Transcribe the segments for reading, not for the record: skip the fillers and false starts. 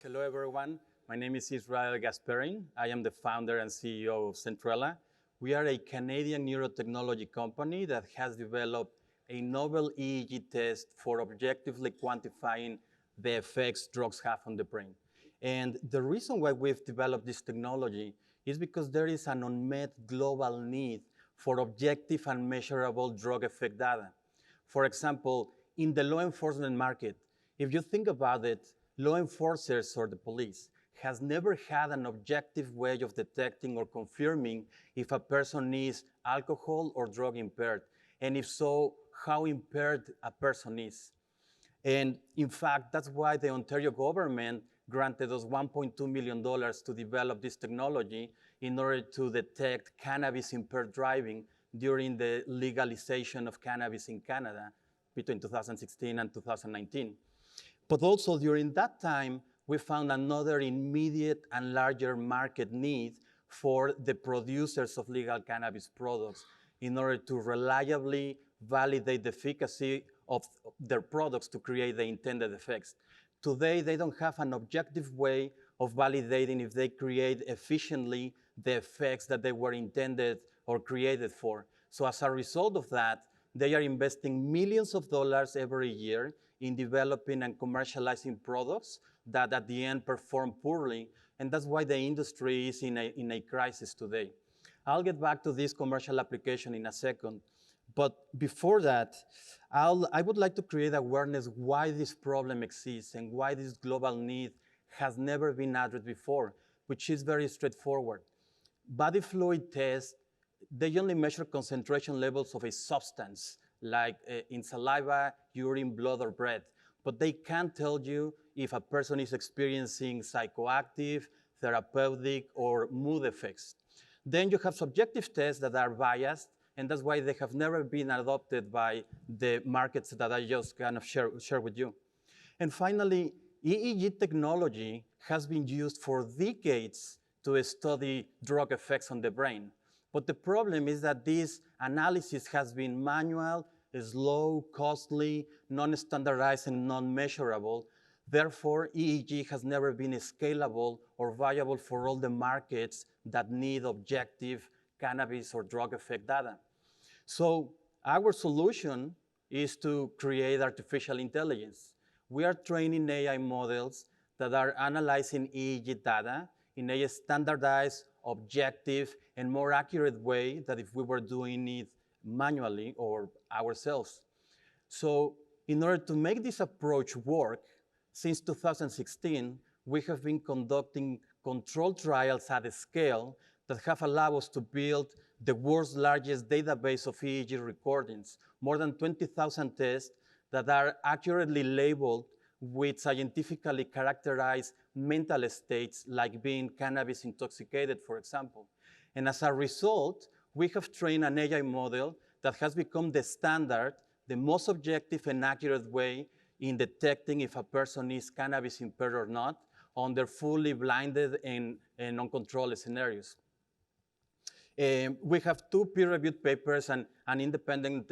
Hello, everyone. My name is Israel Gasperin. I am the founder and CEO of Zentrela. We are a Canadian neurotechnology company that has developed a novel EEG test for objectively quantifying the effects drugs have on the brain. And the reason why we've developed this technology is because there is an unmet global need for objective and measurable drug effect data. For example, in the law enforcement market, if you think about it, law enforcers or the police has never had an objective way of detecting or confirming if a person is alcohol or drug impaired, and if so, how impaired a person is. And in fact, that's why the Ontario government granted us $1.2 million to develop this technology in order to detect cannabis-impaired driving during the legalization of cannabis in Canada between 2016 and 2019. But also during that time, we found another immediate and larger market need for the producers of legal cannabis products in order to reliably validate the efficacy of their products to create the intended effects. Today, they don't have an objective way of validating if they create efficiently the effects that they were intended or created for. So as a result of that, they are investing millions of dollars every year in developing and commercializing products that at the end perform poorly, and that's why the industry is in a crisis today. I'll get back to this commercial application in a second, but before that, I would like to create awareness why this problem exists and why this global need has never been addressed before, which is very straightforward. Body fluid tests, they only measure concentration levels of a substance, like in saliva, urine, blood, or breath. But they can't tell you if a person is experiencing psychoactive, therapeutic, or mood effects. Then you have subjective tests that are biased, and that's why they have never been adopted by the markets that I just kind of share with you. And finally, EEG technology has been used for decades to study drug effects on the brain. But the problem is that this analysis has been manual, slow, costly, non-standardized, and non-measurable. Therefore, EEG has never been scalable or viable for all the markets that need objective cannabis or drug effect data. So our solution is to create artificial intelligence. We are training AI models that are analyzing EEG data in a standardized, objective, and more accurate way than if we were doing it manually or ourselves. So in order to make this approach work, since 2016, we have been conducting controlled trials at a scale that have allowed us to build the world's largest database of EEG recordings, more than 20,000 tests that are accurately labeled with scientifically characterized mental states like being cannabis intoxicated, for example. And as a result, we have trained an AI model that has become the standard, the most objective and accurate way in detecting if a person is cannabis impaired or not under fully blinded and uncontrolled scenarios. We have two peer-reviewed papers and an independent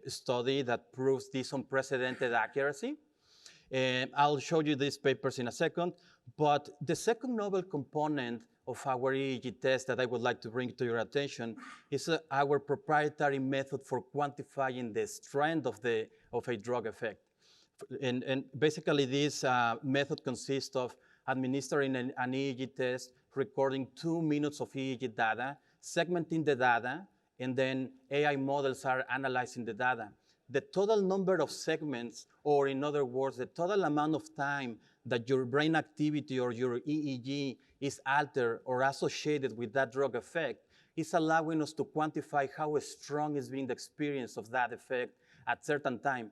study that proves this unprecedented accuracy. I'll show you these papers in a second, but the second novel component of our EEG test that I would like to bring to your attention is our proprietary method for quantifying the strength of a drug effect. And basically this method consists of administering an EEG test, recording 2 minutes of EEG data, segmenting the data, and then AI models are analyzing the data. The total number of segments, or in other words, the total amount of time that your brain activity or your EEG is altered or associated with that drug effect, is allowing us to quantify how strong is being the experience of that effect at certain time.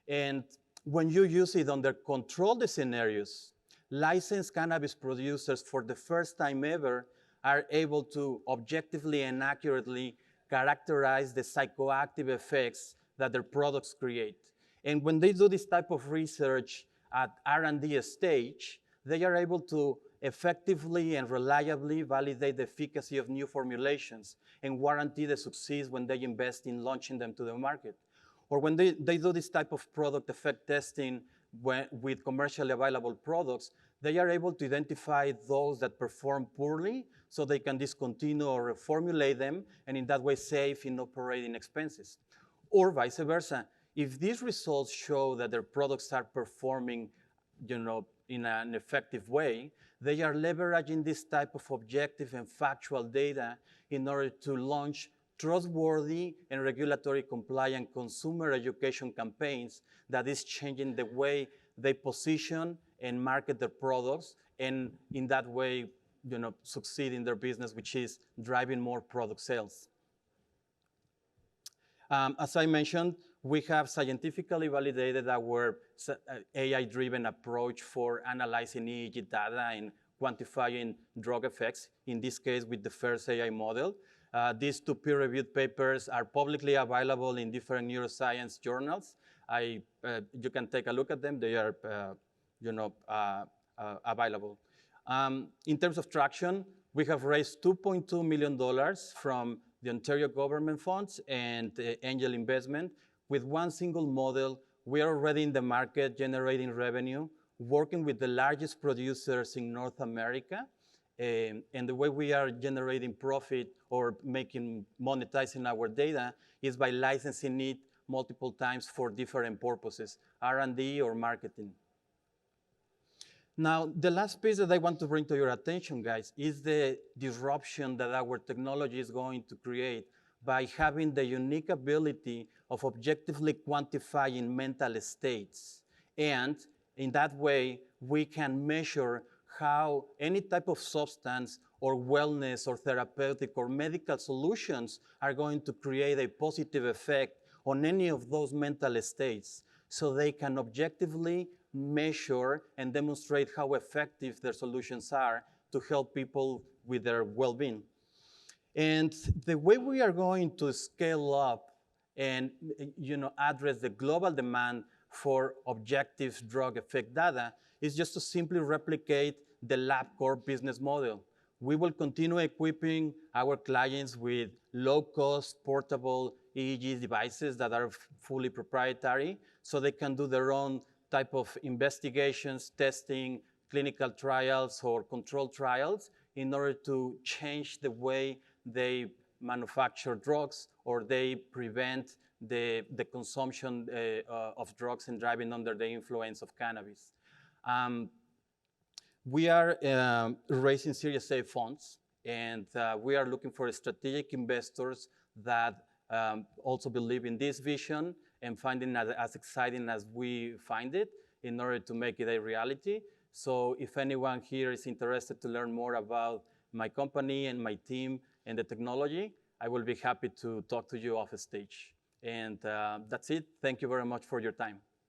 And when you use it under controlled scenarios, licensed cannabis producers for the first time ever are able to objectively and accurately characterize the psychoactive effects that their products create. And when they do this type of research at R&D stage, they are able to effectively and reliably validate the efficacy of new formulations and guarantee the success when they invest in launching them to the market. Or when they do this type of product effect testing with commercially available products, they are able to identify those that perform poorly so they can discontinue or reformulate them, and in that way save in operating expenses. Or vice versa. If these results show that their products are performing in an effective way, they are leveraging this type of objective and factual data in order to launch trustworthy and regulatory compliant consumer education campaigns that is changing the way they position and market their products, and in that way, succeed in their business, which is driving more product sales. As I mentioned, we have scientifically validated our AI-driven approach for analyzing EEG data and quantifying drug effects, in this case with the first AI model. These two peer-reviewed papers are publicly available in different neuroscience journals. You can take a look at them. They are available. In terms of traction, we have raised $2.2 million from the Ontario government funds and angel investment. With one single model, we are already in the market generating revenue, working with the largest producers in North America. And the way we are generating profit or monetizing our data is by licensing it multiple times for different purposes, R&D or marketing. Now, the last piece that I want to bring to your attention, guys, is the disruption that our technology is going to create by having the unique ability of objectively quantifying mental states. And in that way, we can measure how any type of substance or wellness or therapeutic or medical solutions are going to create a positive effect on any of those mental states, so they can objectively measure and demonstrate how effective their solutions are to help people with their well-being. And the way we are going to scale up and address the global demand for objective drug effect data is just to simply replicate the LabCorp business model. We will continue equipping our clients with low-cost, portable EEG devices that are fully proprietary, so they can do their own type of investigations, testing, clinical trials, or control trials in order to change the way they manufacture drugs or they prevent the consumption of drugs and driving under the influence of cannabis. We are raising Series A funds, and we are looking for strategic investors that also believe in this vision and finding it as exciting as we find it in order to make it a reality. So if anyone here is interested to learn more about my company and my team and the technology, I will be happy to talk to you off stage. And that's it. Thank you very much for your time.